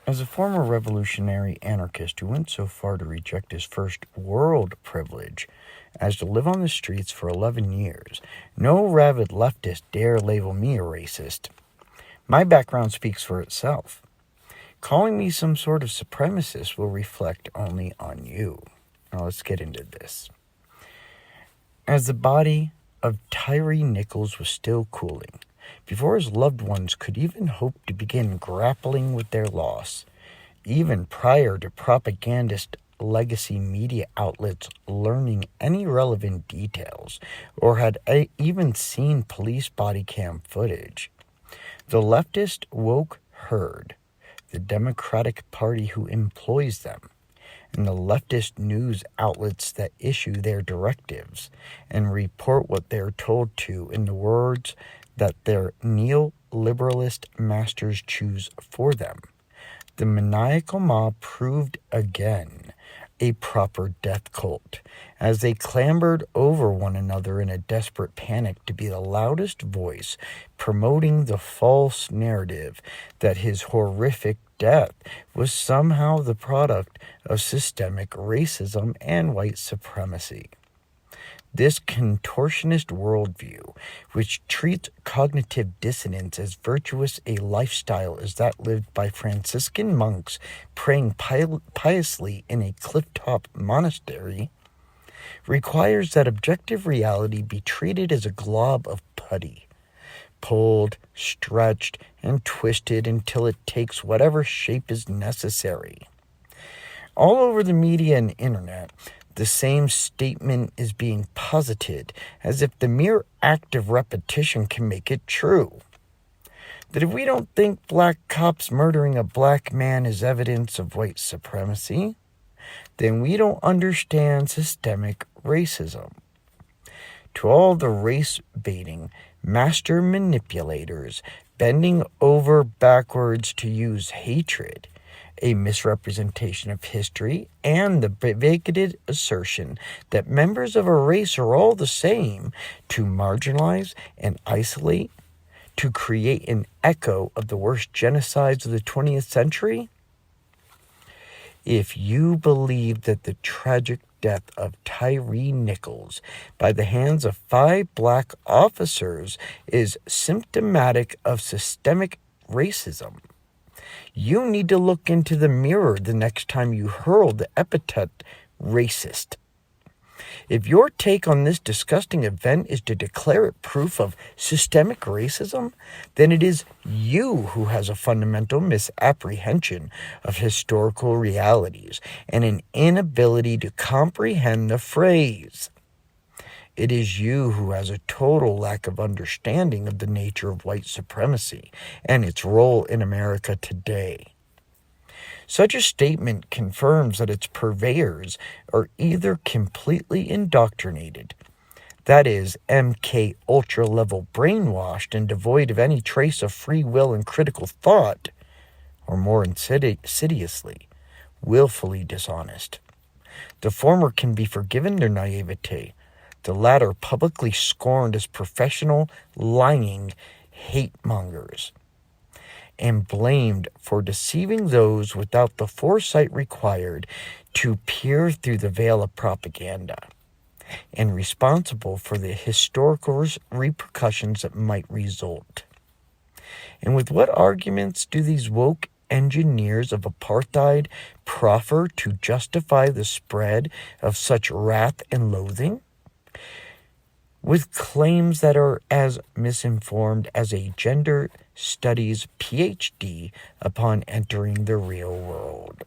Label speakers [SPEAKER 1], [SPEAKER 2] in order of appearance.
[SPEAKER 1] As a former revolutionary anarchist who went so far to reject his first world privilege as to live on the streets for 11 years, no rabid leftist dare label me a racist. My background speaks for itself. Calling me some sort of supremacist will reflect only on you. Now let's get into this. As the body of Tyre Nichols was still cooling, before his loved ones could even hope to begin grappling with their loss, even prior to propagandist legacy media outlets learning any relevant details or had even seen police body cam footage, the leftist woke herd, the Democratic Party who employs them, and the leftist news outlets that issue their directives and report what they're told to in the words that their neoliberalist masters choose for them. The maniacal mob proved again a proper death cult as they clambered over one another in a desperate panic to be the loudest voice promoting the false narrative that his horrific death was somehow the product of systemic racism and white supremacy. This contortionist worldview, which treats cognitive dissonance as virtuous a lifestyle as that lived by Franciscan monks praying piously in a cliff-top monastery, requires that objective reality be treated as a glob of putty, pulled, stretched, and twisted until it takes whatever shape is necessary. All over the media and internet, the same statement is being posited as if the mere act of repetition can make it true. That if we don't think black cops murdering a black man is evidence of white supremacy, then we don't understand systemic racism. To all the race-baiting master manipulators bending over backwards to use hatred, a misrepresentation of history, and the bigoted assertion that members of a race are all the same to marginalize and isolate, to create an echo of the worst genocides of the 20th century? If you believe that the tragic death of Tyre Nichols by the hands of 5 black officers is symptomatic of systemic racism, you need to look into the mirror the next time you hurl the epithet racist. If your take on this disgusting event is to declare it proof of systemic racism, then it is you who has a fundamental misapprehension of historical realities and an inability to comprehend the phrase. It is you who has a total lack of understanding of the nature of white supremacy and its role in America today. Such a statement confirms that its purveyors are either completely indoctrinated, that is, MK Ultra level brainwashed and devoid of any trace of free will and critical thought, or more insidiously, willfully dishonest. The former can be forgiven their naivete, the latter publicly scorned as professional, lying hate mongers, and blamed for deceiving those without the foresight required to peer through the veil of propaganda, and responsible for the historical repercussions that might result. And with what arguments do these woke engineers of apartheid proffer to justify the spread of such wrath and loathing? With claims that are as misinformed as a gender studies PhD upon entering the real world.